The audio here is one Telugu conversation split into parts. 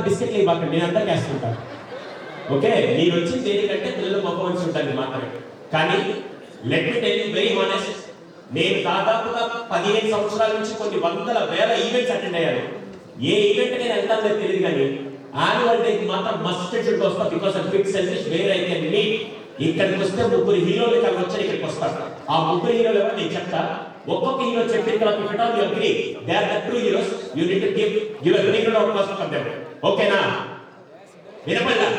బిస్కెట్లు ఇవ్వకండి, నేను అంతా వేస్తుంటాను. ఓకే, మీరు వచ్చి దేనికంటే పిల్లలు పర్ఫార్మెన్స్ ఉంటుంది మాత్రమే. కానీ let me tell you very honest, నేను దాదాపుగా 15 సంవత్సరాల నుంచి కొన్ని వందల వేల ఈవెంట్స్ అటెండ్ అయ్యాను. ఏ ఈవెంట్ నేను వెళ్తానో తెలియదు, కానీ యాన్యువల్ డేకి మాత్రం మస్ట్ షుడ్ వస్తా. Because of big selfish where I can meet. ఇక్కడికి వస్తే 3 హీరోలు ఇక్కడ వచ్చి ఇక్కడికి వస్తారు. ఆ 3 హీరోలు ఎవరు నేను చెప్తా. ఒక్కొక్క హీరో చెప్పిన తర్వాత if you agree they are the true heroes, you need to give a very good output for them. ఓకేనా? వినపడలా?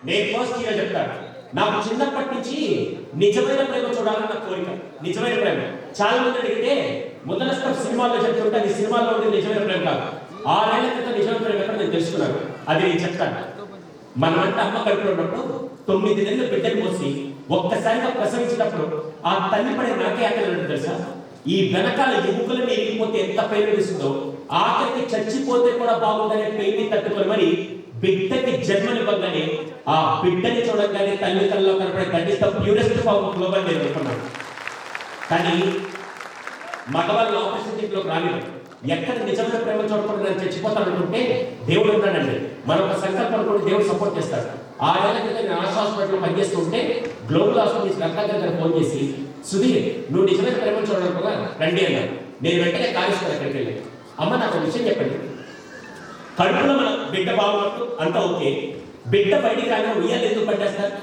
నేను ఫస్ట్ హీరో చెప్తాను. నాకు చిన్నప్పటి నుంచి నిజమైన ప్రేమ చూడాలని నా కోరిక. నిజమైన ప్రేమ చాలా మంది అడిగితే మొదల సినిమాల్లో చెప్తుంటే అది సినిమాల్లో ఉండే నిజమైన ప్రేమ కాదు. 6 ఏళ్ల క్రితం నిజమైన ప్రేమ ఎక్కడ నేను తెలుసుకున్నాను. అది నేను చెప్తాను. మనమంటే అమ్మ కడుపులో ఉన్నప్పుడు 9 నెలలు బిడ్డను మోసి ఒక్కసారిగా ప్రసవించినప్పుడు ఆ తల్లి పడే నాకే ఆకలి తెలుసా? ఈ వెనకాల ఎముకలను ఎరిగిపోతే ఎంత పెయిన్ అనిపిస్తుందో, ఆఖరికి చచ్చిపోతే కూడా బాగుందనే పెయిన్ తట్టుకొని మరి బిడ్డకి జన్మనివ్వగానే ఆ బిడ్డని చూడగానే తల్లి కళ్ళలో కనపడే that is the purest form of love అని నేను అనుకున్నాను. కానీ మగవాళ్ళు ఆపరేషన్ థియేటర్లోకి రాలేదు. ఎక్కడ నిజమైన ప్రేమ చూడకుండా నేను చచ్చిపోతాను అనుకుంటే దేవుడు ఉన్నాడండి. మరొక సంకల్పం అనుకుంటే దేవుడు సపోర్ట్ చేస్తాడు. 6 ఏళ్ల క్రితం నేను ఆశా హాస్పిటల్లో పనిచేస్తూ ఉంటే గ్లోబల్ హాస్పిటల్ రత్నాకర్ గారు ఫోన్ చేసి, సుధీర్ నువ్వు నిజమైన ప్రేమ చూడాలనుకున్నా రండి అన్నారు. నేను వెంటనే కాళేశ్వరం అక్కడికి వెళ్ళి, అమ్మ నాకు ఒక విషయం చెప్పండి, కడుపులో మన బిడ్డ బాగున్నట్టు అంతా ఓకే, బిడ్డ బయటికి రాగా ఉయ్యాలు ఎందుకు పట్టేస్తారు?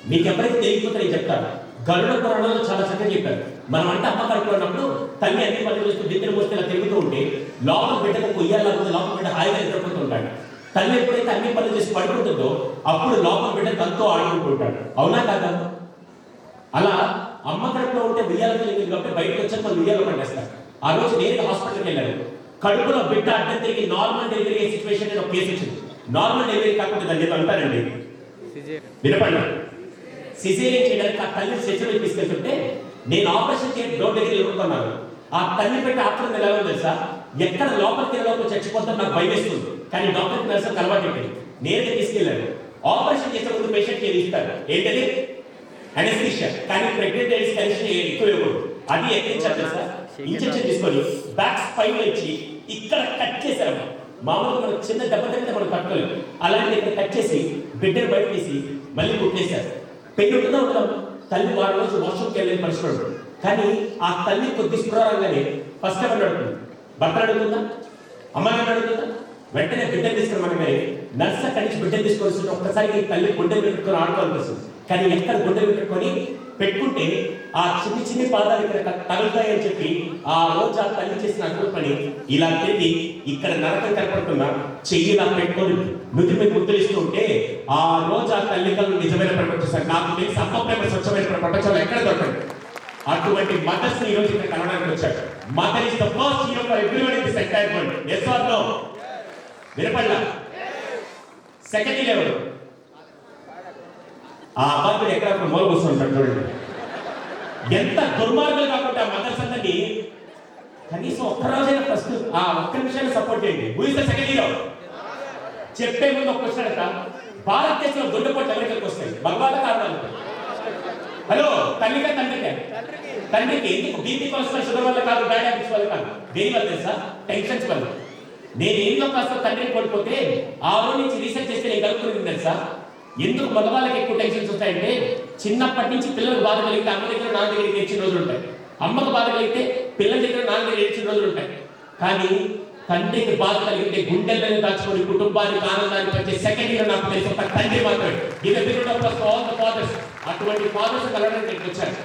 మీకు ఎవరికి తెలియకపోతే నేను చెప్తాను. గరుడ పురాణంలో చాలా చక్కగా చెప్పారు. మనం అంటే అమ్మ కడుపులో ఉన్నప్పుడు తల్లి అన్ని పనులు చేస్తూ బిడ్డను మోస్తే ఇలా తిరుగుతూ ఉంటే లోపల బిడ్డకు ఉయ్యాలనుకుంటే లోపల బిడ్డ హాయిగా నిద్రపోతూ ఉంటాడు. తల్లి ఎప్పుడైతే అన్ని పనులు చేసి పడుకుంటుందో అప్పుడు లోపల బిడ్డ తనతో ఆడుకుంటూ ఉంటాడు. అవునా కాదా? అలా అమ్మ కడుపులో ఉంటే ఉయ్యాలకు లేదు కాబట్టి బయటకు వచ్చాక మనం ఉయ్యాలు పట్టేస్తారు. ఆ రోజు నేను హాస్పిటల్కి వెళ్ళాను. కడుపులో బిడ్డ అడ్డం తిరిగి నార్మల్ డెలివరీ అయ్యే సిచ్యువేషన్ నేను ఒక కేసు వచ్చింది. నార్మల్ డెలివరీ కాకుండా దాన్ని ఏదో అంటారండి, వినపడినా సిజేరియన్ చేయడానికి ఆ తల్లి స్ట్రెచర్ తీసుకెళ్తుంటే నేను ఆపరేషన్ చేసి డోర్ దగ్గర ఎదుర్కొన్నాను. ఆ తల్లి పెట్టి ఆత్రం ఎలా తెలుసా? ఎక్కడ లోపలికి లోపల చచ్చిపోతాను నాకు భయం వేస్తుంది. కానీ డాక్టర్ నర్సు అలవాటు అయిపోయింది. నేనే తీసుకెళ్ళాను. ఆపరేషన్ చేసే ముందు పేషెంట్ కి ఇస్తారు ఏంటది అనెస్థీషియా. కానీ ప్రెగ్నెంట్ లేడీస్ కనీసం ఎక్కువ ఇవ్వకూడదు. అది ఎక్కించారు తెలుసా? ఇంజెక్షన్ తీసుకొని బ్యాక్ స్పైన్ ఇచ్చి ఇక్కడ కట్ చేశారు. మామూలుగా మనకు చిన్న దెబ్బ తగ్గితే మనం కట్టుకోలేము. అలాంటి ఇక్కడ కట్ చేసి బిడ్డను బయట తీసి మళ్ళీ కుట్టేశారు. పెయిన్ ఉంటుందా ఉండదు? తల్లి 6 రోజులు వాష్రూమ్కి వెళ్ళిన పరిస్థితి ఉంటుంది. కానీ ఆ తల్లి కొద్ది స్పృహంగానే ఫస్ట్ ఎవరు అడుగుతుంది? భర్త అడుగుతుందా? అమ్మాయిని అడుగుతుందా? వెంటనే బిడ్డను తీసుకుని మనమే నర్స్ అక్కడి నుంచి బిడ్డను తీసుకొని ఒక్కసారి తల్లి గుండె పెట్టుకొని ఆడుకోవాలనిపిస్తుంది. కానీ ఎక్కడ గుండె పెట్టుకొని పెట్టుకుంటే ఆ చిన్ని పాదాలు ఇక్కడ తగులుతాయని చెప్పి ఆ రోజు ఆ తల్లి చేసిన అద్భుత పని ఇలా తిరిగి ఇక్కడ నరకం కనపడుతున్నా చెయ్యి ఇలా పెట్టుకొని నుది మీద ముద్దులిస్తూ ఉంటే ఆ రోజు ఆ తల్లి కళ్ళు నిజమైన ప్రపంచం. నాకు తెలిసి అమ్మ ప్రేమ స్వచ్ఛమైన ప్రపంచంలో ఎక్కడ దొరకదు. అటువంటి మదర్స్ ఈ రోజు ఇక్కడ కలవడానికి వచ్చాడు. Mother is the first hero for everyone in this entire world. yes or no? వినపడలా? సెకండ్ లెవెల్ ఆ అబ్బాయి ఎక్కడ మూల కూర్చుంటాడు చూడండి. ఎంత దుర్మార్గులు కాకుండా మదర్స్ అందరినీ కనీసం ఒక్కరోజైనా ఫస్ట్ ఆ ఒక్క నిమిషాన్ని సపోర్ట్ చేయండి. Who is the second hero? చెప్పే ముందు ఒక క్వశ్చన్ అడతా, భారతదేశంలో గుండెపోట్లు ఎవరికి వస్తాయి? భగవాన్ కారణాలు. హలో, తల్లిగా తండ్రిగా? తండ్రికి. ఎందుకు? బీపీ కొలెస్ట్రాల్ షుగర్ వల్ల కాదు, డయాబెటిస్ వల్ల కాదు. దేని వల్ల తెలుసా? టెన్షన్స్ వల్ల. నేను ఏందో కాస్త తండ్రిని కోల్పోతే ఆ రోజు నుంచి రీసెర్చ్ చేస్తే నేను కలుపుకుని తెలుసా ఎందుకు మగవాళ్ళకి ఎక్కువ టెన్షన్స్ వస్తాయంటే చిన్నప్పటి నుంచి పిల్లలకు బాధ కలిగితే అమ్మ దగ్గర నాన్న దగ్గర ఏడ్చిన రోజులు ఉంటాయి. అమ్మకు బాధ కలిగితే పిల్లల దగ్గర నాన్న దగ్గర ఏడ్చిన రోజులు ఉంటాయి. కానీ తండ్రికి బాధ కలిగితే గుండెలను దాచుకొని కుటుంబానికి ఆనందాన్ని పంచే సెకండ్ హీరో నాకు తెలిసి ఒక తండ్రి మాత్రమే. ఇది big of all the fathers. అటువంటి ఫాదర్స్ కలవడానికి వచ్చారు.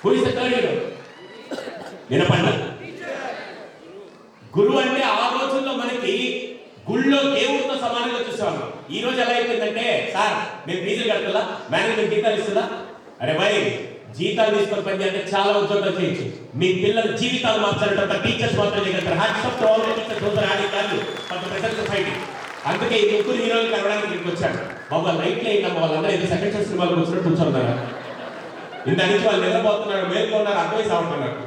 Who is the third hero? వినపండి. గురువు అంటే ఆ రోజుల్లో మనకి గుళ్ళో దేవుడితో సమానంగా చూసాము. ఈ రోజు ఎలా అయిపోయిందంటే, సార్ మేము ఫీజులు కడుతుందా, మేనేజ్మెంట్ జీతాలు ఇస్తుందా? అరే భయ్, జీతాలు తీసుకొని పని చేయాలంటే చాలా ఉద్యోగాలు చేయొచ్చు. మీ పిల్లల జీవితాలు మార్చాలంటే టీచర్స్ మాత్రం చేయగలుగుతారు. Hats off to all teachers who are adding value for the present society. అందుకే ఈ 3 హీరోలు కలవడానికి ఇక్కడికి వచ్చాడు. బాబా లైట్లు అయినా వాళ్ళందరూ ఏదో సెకండ్ షో సినిమాలు కూర్చున్నట్టు కూర్చున్నారు. ఇంత నుంచి వాళ్ళు నిద్రపోతున్నారు, మేల్కొన్నారు, అడ్వైస్ అవుతున్నారు.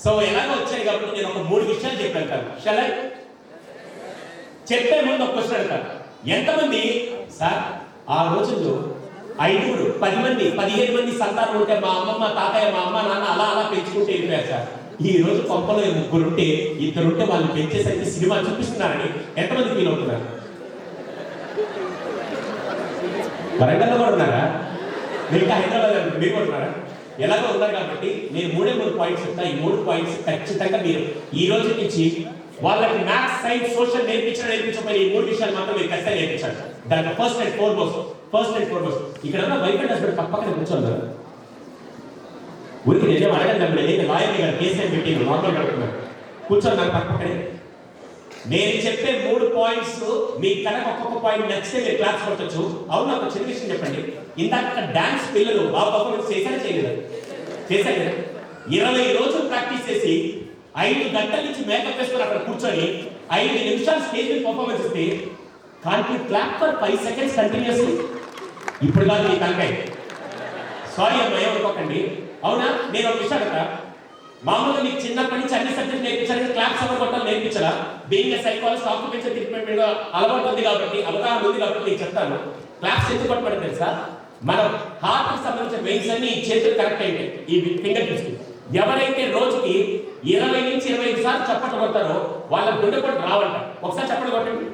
సో ఎలాగో వచ్చాయి కాబట్టి నేను ఒక 3 విషయాలు చెప్పాను. Shall I? చెప్పే ముందు ఒక క్వశ్చన్ అడతాను. ఎంతమంది సార్ ఆ రోజుల్లో 5, 10 మంది, 15 మంది సంతానం ఉంటే మా అమ్మమ్మ తాతయ్య మా అమ్మ నాన్న అలా అలా పెంచుకుంటే వెళ్ళిపోయారు సార్. ఈ రోజు కొంపలో ముగ్గురుంటే ఇద్దరుంటే వాళ్ళు పెంచేసరికి సినిమా చూపిస్తున్నారని ఎంతమంది ఫీల్ అవుతున్నారు? వరంగల్లో కూడా ఉన్నారా? మీరు హైదరాబాద్ మీరు కూడా ఉన్నారా? ఎలాగో ఉన్నారు కాబట్టి నేను 3 పాయింట్స్ చెప్తా. ఈ 3 పాయింట్స్ ఖచ్చితంగా మీరు ఈ రోజు నుంచి వాళ్ళకి మ్యాథ్స్, సైన్స్, సోషల్ నేర్పించకపోయిన ఈ 3 విషయాలు మాత్రం మీరు ఖచ్చితంగా నేర్పించాలి. దానికి ఫస్ట్ అండ్ ఫార్మోస్ట్ ఇక్కడ ఉన్న వైఫ్ అండ్ హస్బెండ్ పక్కన కూర్చోన్నారు. ఊరికి నిజం అడగండి, నేను లాయర్ గారు కేసు పెట్టి నార్మల్ అడుగుతున్నారు. కూర్చోన్నారు పక్కనే. నేను చెప్పే 3 పాయింట్స్ మీకు కనుక ఒక్కొక్క పాయింట్ నచ్చితే మీరు క్లాస్ కొట్టచ్చు. అవును, ఒక చిన్న విషయం చెప్పండి. ఇందాక డాన్స్ పిల్లలు బాగా పర్ఫార్మెన్స్ చేశారా చేయలేదా? చేశారు కదా. 20 రోజులు ప్రాక్టీస్ చేసి 5 గంటల నుంచి మేకప్ వేసుకొని అక్కడ కూర్చొని 5 నిమిషాలు స్టేజ్ మీద పర్ఫార్మెన్స్ ఇస్తే can't you clap for 5 seconds continuously? ఇప్పుడు కాదు మీ తలకాయ. సారీ అమ్మా, ఏమనుకోకండి. అవునా? నేను ఒక విషయం అడగ, మామూలుగా మీకు చిన్నప్పటి నుంచి అన్ని సబ్జెక్ట్ నేర్పించాలని క్లాప్స్ ఎవరు కొట్టాలి నేర్పించాలా? బీయింగ్ సైకాలజిస్ట్, ఆక్యుపెన్షనల్ ట్రీట్మెంట్ మీద అలవాటు ఉంది కాబట్టి, అవగాహన ఉంది కాబట్టి నేను చెప్తాను. క్లాప్స్ ఎందుకు కొట్టబడి తెలుసా? మనం హార్ట్ కి సంబంధించిన వెయిన్స్ అన్ని ఈ చేతులు కరెక్ట్ అయితే ఈ ఫింగర్ టిప్స్ ఎవరైతే రోజుకి 20 నుంచి 25 సార్లు చప్పట్లు కొడతారో వాళ్ళ గుండెపోటు రావంట. ఒకసారి చప్పట్లు కొట్టండి.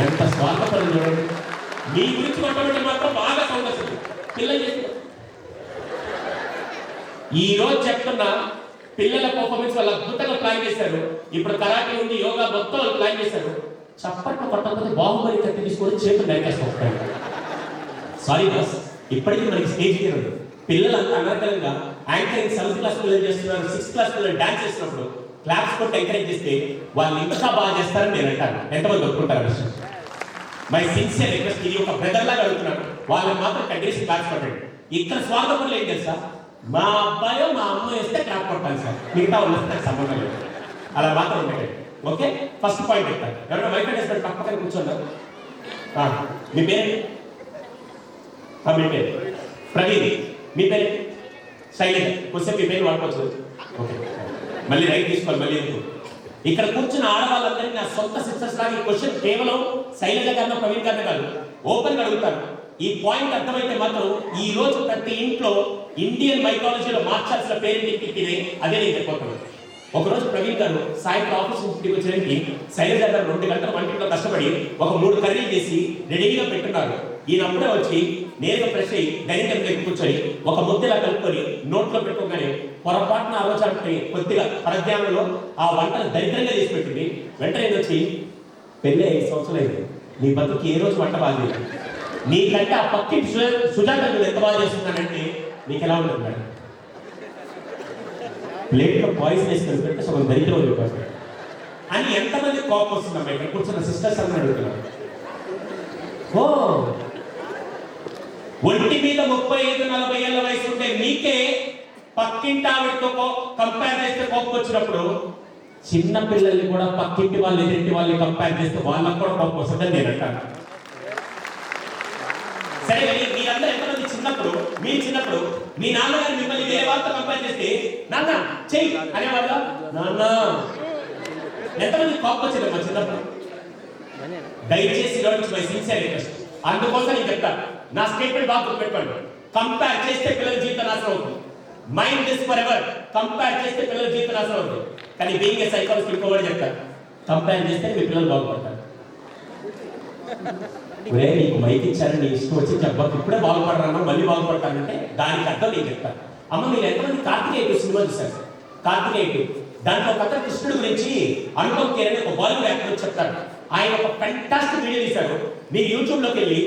ఎంత స్వార్థపరం చూడండి. మీ గురించి కొట్టబడి మాత్రం బాగా సౌండ్ వస్తుంది. పిల్లలు చేసి ఈ రోజు చెప్తున్నా పిల్లల పర్ఫార్మెన్స్ వాళ్ళు అద్భుతంగా ప్లాన్ చేశారు. ఇప్పుడు కరాటే ఉంది, యోగా మొత్తం ప్లాన్ చేశారు. చప్పట్లు కొట్టకపోతే బాహుబలి కత్తి తీసుకొని చేతులు నరికేస్తాం. సారీ బాస్, ఇప్పటికీ మనకి స్టేజ్ ఉంది. పిల్లలు అంతా అనర్గలంగా యాంకరింగ్ 7th క్లాస్ పిల్లలు చేస్తున్నారు, 6th క్లాస్ పిల్లలు డాన్స్ చేస్తున్నప్పుడు క్లాప్స్ కొట్టి ఎంకరేజ్ చేస్తే వాళ్ళు ఇంకా బాగా చేస్తారని నేను అంటాను. ఎంతమంది ఒప్పుకుంటారు? మై సిన్సియర్ రిక్వెస్ట్, ఇది ఒక బ్రదర్ లాగా అడుగుతున్నాను. వాళ్ళని మాత్రం కంటిన్యూస్ క్లాప్స్ కొట్టండి. ఇక్కడ స్వార్థపరులు ఏం తెలుసా? మా అబ్బాయో మా అమ్మ వేస్తే క్లాప్ కొట్టాలి సార్, మిగతా వాళ్ళు వస్తే సంబంధం లేదు. అలా మాత్రం ఉండకండి. ఓకే, ఫస్ట్ పాయింట్ చెప్తాను. ఎవరైనా వైఫ్ అండ్ హస్బెండ్ పక్కన కూర్చున్నారు. మీ పేరు? మీ పేరు ప్రవీణ్. మీ పేరు శైలజ. క్వశ్చన్ మీ పేరు వాడుకోవచ్చు. ఓకే, మళ్ళీ రైట్ తీసుకోవాలి. మళ్ళీ ఎందుకు ఇక్కడ కూర్చున్న ఆడవాళ్ళందరికీ నా సొంత సిస్టర్స్ లాగా ఈ క్వశ్చన్ కేవలం శైలజ గారిలో ప్రవీణ్ గారిని కాదు, ఓపెన్ గా అడుగుతాను. ఈ పాయింట్ అర్థమైతే మాత్రం ఈ రోజు ప్రతి ఇంట్లో ఇండియన్ మైథాలజీలో మార్చాల్సిన పేరు తిప్పితే అదే నేను చెప్పబోతున్నాను. ఒకరోజు ప్రవీణ్ గారు సాయంత్రం ఆఫీస్ నుంచి వచ్చేసరికి శైలజ గారు 2 గంటల వంటిలో కష్టపడి ఒక 3 కర్రీలు చేసి రెడీగా పెట్టున్నారు. ఈయన అప్పుడే వచ్చి నేరుగా ఫ్రెష్ అయ్యి డైనింగ్ టేబుల్ దగ్గర కూర్చొని ఒక ముద్దలా కలుపుకొని నోట్లో పెట్టుకోగానే పొరపాటున ఆలోచన కొద్దిగా పరధ్యానంలో ఆ వంటను దరిద్రంగా చేసి పెట్టింది. వెంటనే వచ్చి పెళ్ళి 5 సంవత్సరాలు అయింది, నీ బతుకు ఏ రోజు వంట బాగా చేయదు, నీకంటే ఆ పక్కి సుజాత ఎంత బాగా చేస్తున్నానంటే నీకు ఎలా ఉంటుంది మేడం? ప్లేట్లో పాయిజన్ వేసుకొని పెడితే సగం దరిద్రం అయిపోతుంది అని ఎంతమంది కోపం వస్తుందమ్మా? ఇక్కడ కూర్చున్న సిస్టర్స్ అందరూ అడుగుతున్నారు. ఓ, ఒంటి మీద 35-40 ఏళ్ళ వయసు ఉంటే మీకే పక్కింటి ఆవిడతో కంపేర్ చేస్తే కోపం వచ్చినప్పుడు చిన్న పిల్లల్ని కూడా పక్కింటి వాళ్ళు ఎదురింటి వాళ్ళని కంపేర్ చేస్తే వాళ్ళకు కూడా కోపం వస్తుందని నేను అంటాను. సరే, మీరందరూ ఎంతమంది చిన్నప్పుడు మీ నాన్నగారు మిమ్మల్ని వేరే వాళ్ళతో కంపేర్ చేస్తే నాన్న చెయ్యి అనేవాళ్ళ? నాన్న ఎంతమంది కోపం వచ్చిందమ్మా చిన్నప్పుడు? దయచేసి మై సిన్సియర్ రిక్వెస్ట్, అందుకోసం నేను చెప్తాను. నా స్టేట్మెంట్ బాగా గుర్తుపెట్టుకోండి. కంపేర్ చేస్తే పిల్లల జీవితం నాశనం అవుతుంది. Mind this for ever. Compare చేస్తే పిల్లల జీవితం నాశనం అవుతుంది. కానీ బీయింగ్ ఏ సైకాలజిస్ట్ ఇంకోటి చెప్తారు, కంపేర్ చేస్తే మీ పిల్లలు బాగుపడతారు. ఒరే, నీకు మైక్ ఇచ్చారని నీ ఇష్టం వచ్చి చెప్పకు, ఇప్పుడే బాగుపడరాను మళ్ళీ బాగుపడతానంటే దానికి అర్థం నేను చెప్తాను. అమ్మ, మీరు ఎంతమంది కార్తికేయ 2 సినిమా చూశారు? కార్తికేయ 2 దాంట్లో ఒక కృష్ణుడి గురించి అనుపమ్ ఖేర్ అని ఒక బాలీవుడ్ యాక్టర్ చెప్తారు. ఆయన ఒక ఫెంటాస్టిక్ వీడియో తీశారు. మీరు యూట్యూబ్లోకి వెళ్ళి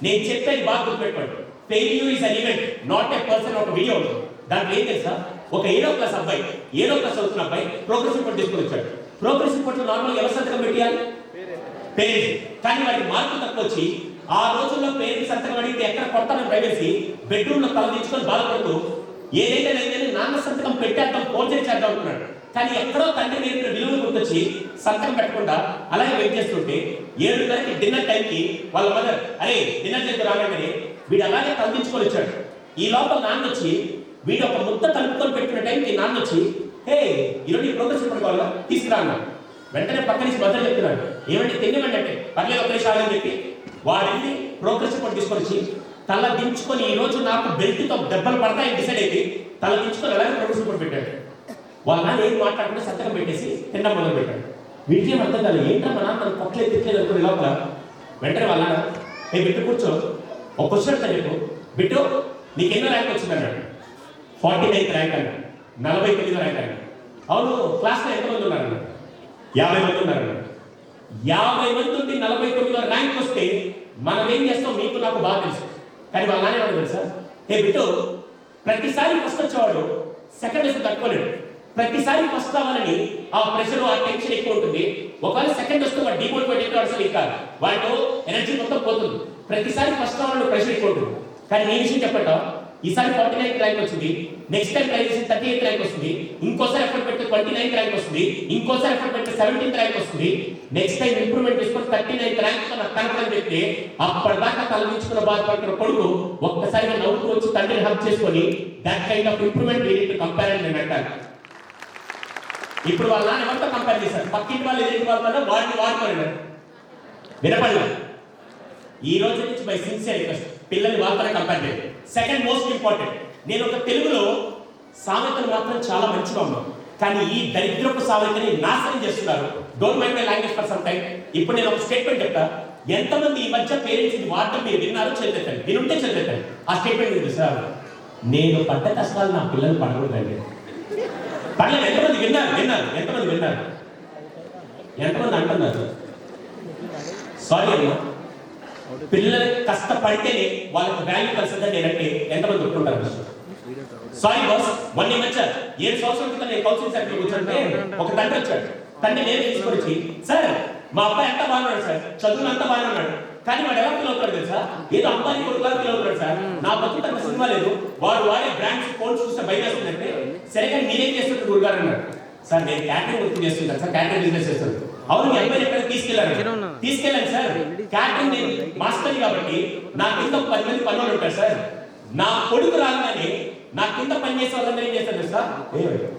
నేను చెప్పేది బాగా గుర్తుపెట్టుకోండి. Failure is an event, not a person. ఒక వీడియో ఉంటుంది. దాంట్లో ఏం తెలుసా? ఒక 7వ క్లాస్ అబ్బాయి, 7వ క్లాస్ చదువుతున్న అబ్బాయి ప్రోగ్రెస్ రిపోర్ట్ తీసుకొని వచ్చాడు. ప్రోగ్రెస్ రిపోర్ట్ నార్మల్ ఎవరి సంతకం పెట్టాలి? పేరెంట్స్. కానీ వారికి మార్కులు తక్కువ వచ్చి ఆ రోజుల్లో పేరెంట్స్ సంతకం అడిగితే ఎక్కడ కొడతానని ప్రైవసీ బెడ్రూమ్ లో తలదించుకొని బాధపడుతూ ఏదైతే లేదని నాన్న సంతకం పెట్టేద్దాం, పోర్జరీ చేద్దాం అనుకున్నాడు. కానీ ఎక్కడో తండ్రి నేర్పిన విలువలు గుర్తొచ్చి సంతకం పెట్టకుండా అలాగే వెయిట్ చేస్తుంటే 7:30కి డిన్నర్ టైంకి వాళ్ళ మదర్ అరే డిన్నర్ చేద్దాం రాగానే వీడు అలాగే తలదించుకొని వచ్చాడు. ఈ లోపల నాన్న వచ్చి వీడు ఒక ముద్ద కలుపుకొని పెట్టిన టైంకి నాన్న వచ్చి హే ఈరోజు ఈ ప్రోగ్రెస్ రిపోర్ట్ కావాలా తీసుకురా అన్నాడు. వెంటనే పక్క నుంచి మదర్ చెప్తున్నాడు, ఏమంటే తినేవండి అంటే పర్లేదు 1 నిమిషం అని చెప్పి వాడిని ప్రోగ్రెస్ రిపోర్ట్ తీసుకొని వచ్చి తల దించుకొని ఈ రోజు నాకు బెల్ట్తో దెబ్బలు పడతాయని డిసైడ్ అయితే తల దించుకొని అలాగే ప్రోగ్రెస్ రిపోర్ట్ పెట్టాడు. వాళ్ళ నాన్న ఏం మాట్లాడకుండా సంతకం పెట్టేసి తినడం మొదలు పెట్టాడు. వీటికి ఏం అర్థం కాదు, ఏంటో మా నాన్న నన్ను పొక్కలే తిట్టలేదు అనుకునే లోపల వెంటనే వాళ్ళ నాన్న నేను బిట్టు కూర్చో ఒక క్వశ్చన్ అడుగుతా చెప్పు బిట్టు నీకు ఎన్నో ర్యాంక్ వచ్చింది అన్నాడు. 49th ర్యాంక్ అన్నాడు. 49వ ర్యాంక్ అన్నాడు. అవును క్లాస్లో ఎంతమంది ఉన్నారన్నాడు. 50 మంది ఉన్నారన్నాడు. 50 మంది నుండి 49వ ర్యాంక్ వస్తే మనం ఏం చేస్తాం మీకు నాకు బాగా తెలుసు. కానీ వాళ్ళ నాన్న ఏమన్నా తెలుసా, ఏ బిట్టు ప్రతిసారి ఫస్ట్ వచ్చేవాడు సెకండ్ వస్తే తట్టుకోలేడు. ప్రతిసారి ఫస్ట్ రావాలని ఆ ప్రెషర్ ఆ టెన్షన్ ఎక్కువ ఉంటుంది. ఒకవేళ సెకండ్ వస్తే వాడు డిమోటివేట్ అయితే అసలు ఇంకా వాడు ఎనర్జీ మొత్తం పోతుంది. ప్రతిసారి ఫస్ట్ రావాలని ప్రెషర్ ఎక్కువ ఉంటుంది. కానీ నీ విషయం చెప్పట ఈసారి 49th ర్యాంక్ వచ్చింది, నెక్స్ట్ టైం ట్రై చేసి 38th ర్యాంక్ వస్తుంది, ఇంకోసారి ఎఫర్ట్ పెడితే 29th ర్యాంక్ వస్తుంది, ఇంకోసారి ఎఫర్ట్ పెడితే 17th ర్యాంక్ వస్తుంది, నెక్స్ట్ టైం ఇంప్రూవ్మెంట్ చేసుకొని 39th ర్యాంక్ తో నాకు కనపడని చెప్తే అప్పటిదాకా తలదించుకున్న బాధపడుతున్న కొడుకు ఒక్కసారిగా నవ్వుతూ వచ్చి తండ్రిని హక్ చేసుకొని that kind of improvement we need to compare అని నేను అంటాను. ఇప్పుడు వాళ్ళ నాన్న ఎవరితో కంపేర్ చేశారు, పక్కింటి వాళ్ళు ఎదుటి వాళ్ళతో వాడిని వాడుకోలేదు. వినపడలేదు. ఈ రోజు నుంచి బై సిన్సియర్ రిక్వెస్ట్ పిల్లల్ని వాళ్ళతో కంపేర్ చేయండి. సెకండ్ మోస్ట్ ఇంపార్టెంట్, నేను ఒక తెలుగులో సామెతలు మాత్రం చాలా మంచిగా ఉన్నాను, కానీ ఈ దరిద్రపు సామెతని నాశనం చేస్తున్నారు. Don't mind my language for some time. ఇప్పుడు నేను ఒక స్టేట్మెంట్ చెప్తా, ఎంతమంది ఈ మధ్య పేరెంట్స్ ఇది వాడటం మీరు విన్నారో చదివేతండి, వినుంటే చదివేతండి. ఆ స్టేట్మెంట్ ఉంది సార్, నేను పడ్డ కష్టాలు నా పిల్లలు పడకూడదండి. పర్లేదు, ఎంతమంది విన్నారు విన్నారు ఎంతమంది విన్నారు ఎంతమంది అంటున్నారు? సారీ అమ్మా, పిల్లలు కష్టపడితేనే వాళ్ళకి వాల్యూ కలిసిందని నేనంటే ఎంతమంది ఒప్పుకుంటారు? సారీ బాస్, మొన్న మధ్య 7 సంవత్సరాల క్రితం నేను కౌన్సిలింగ్ సెంటర్ కూర్చుంటే ఒక తండ్రి వచ్చాడు. తండ్రి నేను తీసుకొని వచ్చి, సార్ మా అబ్బాయి అంతా బాగున్నాడు సార్, చదువులు అంతా బాగానే ఉన్నాడు, కానీ వాడు ఎలా ఫీల్ అవుతాడు తెలుసా, ఏదో అబ్బాయి కొడుకులా ఫీల్ అవుతాడు సార్, నా బతుకు తన సినిమా లేదు, వాడు వాడే బ్రాండ్స్ ఫోన్స్ చూస్తే భయం వేస్తుందంటే, సరే కానీ మీరేం చేస్తుంటారు గురుగారు అన్నాడు. సార్ నేను క్యాటరింగ్ వర్క్ చేస్తుంటాను సార్, క్యాటరింగ్ బిజినెస్ చేస్తాను. అవును మీ అబ్బాయి ఎక్కడ తీసుకెళ్ళాను సార్, క్యాటరింగ్ నేను మాస్టర్ కాబట్టి నా కింద 10 మంది పనులు ఉంటారు సార్, నా కొడుకు రాగానే నా కింద పని చేసే వాళ్ళందరూ ఏం చేస్తారు సార్,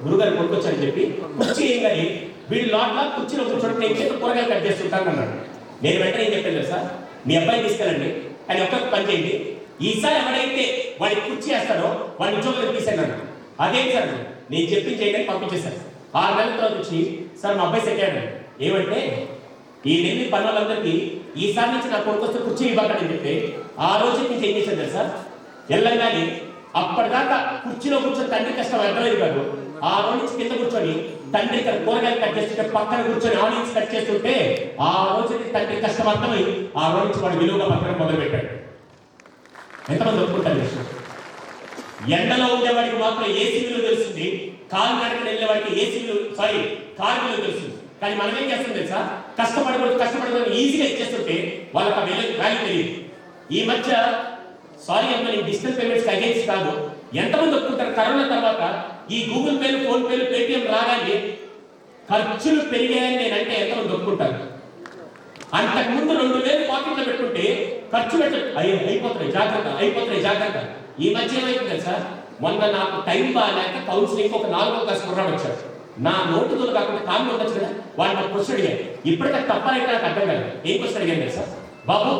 గురుగారు కొడుకొచ్చారని చెప్పి కుర్చీ ఏం కానీ వీడి లోట్లా కుర్చీలో కూర్చోండి, నేను చేత కూరగాయలు కట్ చేస్తుంటాను అన్నాడు. నేను వెంటనే ఏం చెప్పాను సార్, మీ అబ్బాయి తీసుకెళ్ళండి అని ఒక్క పని చేయండి, ఈసారి ఎవరైతే వాడికి కుర్చీ వేస్తాడో వాడి ఉద్యోగం తీసేయన్నాడు. అదేం సార్ నేను చెప్పింది చేయండి పంపించేశాను. 6 నెలల తర్వాత వచ్చి సార్ మా అబ్బాయి సెట్ అయ్యాడు, ఏమంటే ఈ నెల్లి పనులందరికీ ఈసారి నుంచి నా కొడుకు వస్తే కుర్చీ ఇవ్వకండి చెప్తే ఆ రోజు నుంచి ఏం చేశాను సార్, వెళ్ళంగానే అప్పటిదాకా కుర్చీలో కూర్చొని తండ్రి కష్టం అర్థమైంది కాదు, ఆ రోజు నుంచి కింద కూర్చొని తండ్రి ఇక్కడ కూరగాయలు కట్ చేస్తుంటే పక్కన కూర్చొని ఆనియన్స్ కట్ చేస్తుంటే ఆ రోజు తండ్రి కష్టం అర్థమై ఆ రోజు నుంచి వాడు విలువగా పక్కన మొదలు పెట్టాడు. ఎంతమంది ఒప్పుకుంటారు? ఎండలో ఉండేవాడికి మాత్రం ఏసీ విలువ తెలుస్తుంది, కాలు నడకని వెళ్ళేవాడికి కారు విలువ తెలుస్తుంది. కానీ మనం ఏం చేస్తుంది తెలుసా, కష్టపడకూడదు ఈజీగా ఇచ్చేస్తుంటే వాళ్ళకి ఆ వాల్యూ తెలియదు. ఈ మధ్య సారీ అమ్మ, నేను డిజిటల్ పేమెంట్స్ అగేన్స్ కాదు, ఎంతమంది ఒప్పుకుంటారు కరోనా తర్వాత ఈ గూగుల్ పేలు, ఫోన్ పేలు, పేటిఎం రాగానే ఖర్చులు పెరిగాయని నేనంటే ఎంతమంది ఒప్పుకుంటారు? అంతకుముందు 2000 పాకెట్లో పెట్టుకుంటే ఖర్చు అయిపోతున్నాయి జాగ్రత్త. ఈ మధ్య ఏమైంది తెలుసా, మొన్న నాకు టైం బాగాలేక కౌన్సిలింగ్ ఒక 4వ క్లాస్ కుర్రాడు వచ్చాడు. నా నోటుతో కాకుండా కాళ్ళు ఉండొచ్చు కదా, వాడిని ఒక క్వశ్చన్ అడిగాను. ఇప్పటికే తప్పాలంటే నాకు అర్థం కాదు. ఏం క్వశ్చన్ అడిగాను తెలుసా, బాబు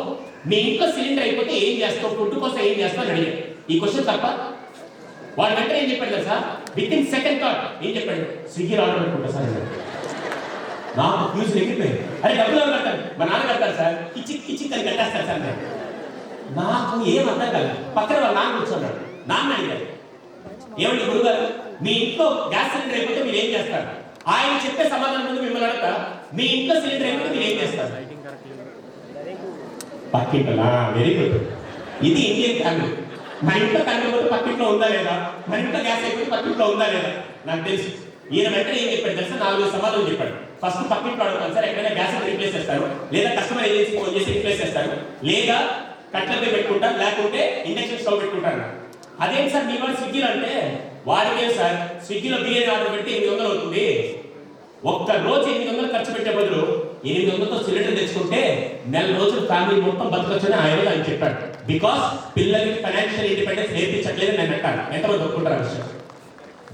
మీ ఇంట్లో సిలిండర్ అయిపోతే ఏం చేస్తావు, ఫుడ్ కోసం ఏం చేస్తావు అని అడిగాను. ఈ క్వశ్చన్ తప్ప? వాడు వెంటనే ఏం చెప్పాడు తెలుసా, విత్ ఇన్ సెకండ్ థాట్ ఏం చెప్పాడు, స్విగ్గీలో ఆర్డర్ పెట్టుకుంటా సార్. నాకు ఫ్యూజ్ ఎక్కిపోయింది. అరే డబ్బులు ఎవరు కడతారు? మా నాన్న కడతారు సార్, కిచి అని కట్టేస్తారు సార్. నాకు ఏం అర్థం కాదు. పక్కన వాళ్ళ నాన్న కూర్చున్నాడు. నాన్న అడిగారు, ఏమండి గురుగారు మీ ఇంట్లో గ్యాస్ సిలిండర్ అయిపోతే మీరు ఏం చేస్తారు? ఆయన చెప్పే సమాధానం ముందు మిమ్మల్ని అడగ, మీ ఇంట్లో సిలిండర్ అయిపోతే మీరు ఏం చేస్తారు? పక్కింటలా, వెరీ గుడ్. ఇది ఇండియన్ ఫ్యామిలీ. మన ఇంట్లో కరెంట్ పక్కింట్లో ఉందా లేదా, మన ఇంట్లో గ్యాస్ అయిపోతే పక్కింట్లో ఉందా లేదా నాకు తెలుసు. ఈయన వెంటనే ఏం చెప్పాడు తెలుసా, 4 సమాధానం చెప్పాడు. ఫస్ట్ పక్కింట్లో అడుగుతాను సార్, ఎక్కడైనా గ్యాస్ రీప్లేస్ చేస్తారు, లేదా కస్టమర్ ఏజెన్సీ ఫోన్ చేసి రీప్లేస్ చేస్తారు, లేదా కట్లపై పెట్టుకుంటారు, లేకుంటే ఇండక్షన్ స్టవ్ పెట్టుకుంటారు. అదేంటి సార్ మీ వాడు స్విగ్గీలో అంటే, వాడికే సార్ స్విగ్గీలో బిర్యానీ ఆర్డర్ పెట్టి 800 అవుతుంది, ఒక్క రోజు 800 ఖర్చు పెట్టే బదులు 800తో సిలిండర్ తెచ్చుకుంటే నెల రోజులు ఫ్యామిలీ మొత్తం బతకొచ్చని ఆయన చెప్పాడు. బికాస్ పిల్లలకి ఫైనాన్షియల్ ఇండిపెండెన్స్ నేర్పించట్లేదు నేను అంటాను. ఎంతమంది ఒప్పుకుంటారు విషయం?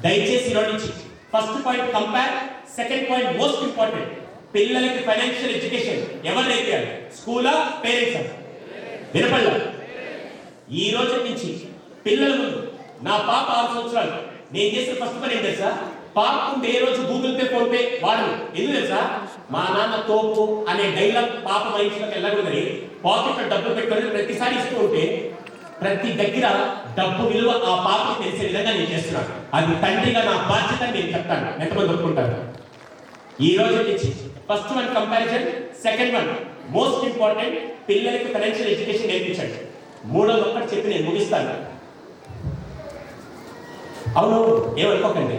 దయచేసి ఈరోజు నుంచి first point compare, second point most important, పిల్లలకి ఫైనాన్షియల్ ఎడ్యుకేషన్ ఎవరు నేర్పారు, స్కూలా పేరెంట్సా? వినపడలా? ఈ రోజు నుంచి పిల్లల ముందు, నా పాప 6 సంవత్సరాలు, నేను చేసిన ఫస్ట్ పని ఏం తెలుసా, పాప ఉంటే ఏ రోజు గూగుల్ పే ఫోన్ పే వాడను. ఎందుకు తెలుసా? మా నాన్న తోపు అనే డైలాగ్ పాప మైండ్స్లోకి వెళ్ళకూడదని పాకెట్లో డబ్బులు పెట్టుకొని ప్రతిసారి ఇస్తూ ఉంటే ప్రతి దగ్గర డబ్బు విలువ ఆ పాపకి తెలిసే విధంగా నేను చేస్తున్నాను. అది తండ్రిగా నా బాధ్యత నేను చెప్తాను. ఎంతమంది ఒప్పుకుంటారు? ఈ రోజు నుంచి first one comparison, second one most important, పిల్లలకి ఫైనాన్షియల్ ఎడ్యుకేషన్ నేర్పించండి. మూడోది ఒక్కటి చెప్పి నేను ముగిస్తాను. అవును, ఏమనుకోకండి,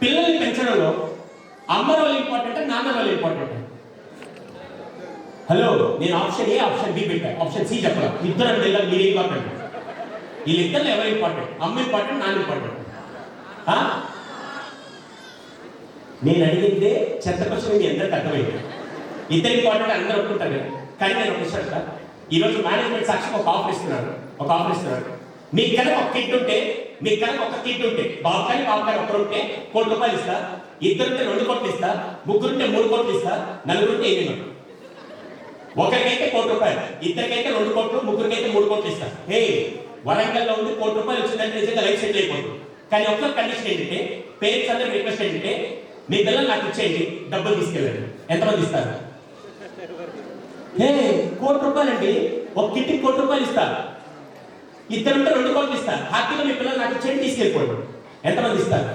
పిల్లల్ని పెంచడంలో అమ్మ రోల్ ఇంపార్టెంట్, నాన్న రోల్ ఇంపార్టెంట్? హలో, నేను ఆప్షన్ ఏ ఆప్షన్ బి పెట్టా, ఆప్షన్ సి చెప్పరా? ఇద్దరు అంటే మీరు ఇంపార్టెంట్. వీళ్ళిద్దరు ఎవరు ఇంపార్టెంట్? అమ్మ ఇంపార్టెంట్, నాన్న ఇంపార్టెంట్? నేను అడిగిందే చెత్త క్వశ్చన్, మీ అందరికి అర్థమైంది. ఇద్దరు ఇంపార్టెంట్ అందరూ ఒప్పుకుంటారు కదా. కానీ నేను ఒక క్వశ్చన్ అడుగుతా. ఈరోజు మేనేజ్మెంట్ సాక్షి ఒక ఆఫర్ ఇస్తున్నాడు. మీకు కనుక ఒక కిట్ ఉంటే, బాబు కానీ ఒకరు ఉంటే ₹1,00,00,000 ఇస్తా, ఇద్దరుంటే 2 కోట్లు ఇస్తా, ముగ్గురుంటే 3 కోట్లు ఇస్తా, నలుగురుంటే 8 కోట్లు. ఒకరికైతే ₹1,00,00,000, ఇద్దరికైతే 2 కోట్లు, ముగ్గురికైతే 3 కోట్లు ఇస్తా. వరంగల్లో ఉండి ₹1,00,00,000 వచ్చిందంటే నిజంగా లైఫ్ సెటిల్ అయిపోతుంది. కానీ ఒక్క కండిషన్ ఏంటంటే, పేరెంట్స్ అందరూ రిక్వెస్ట్ ఏంటంటే, మీ పిల్లలు నాకు ఇచ్చేయండి, డబ్బులు తీసుకెళ్ళండి. ఎంతమంది ఇస్తారు? ₹1,00,00,000 అండి, ఒక కిట్కి ₹1,00,00,000 ఇస్తారు, ఇద్దరుంటే 2 కోట్లు ఇస్తారు. హ్యాపీగా మీ పిల్లలు నాకు ఇచ్చేయండి, తీసుకెళ్ళిపోండి. ఎంతమంది ఇస్తారు?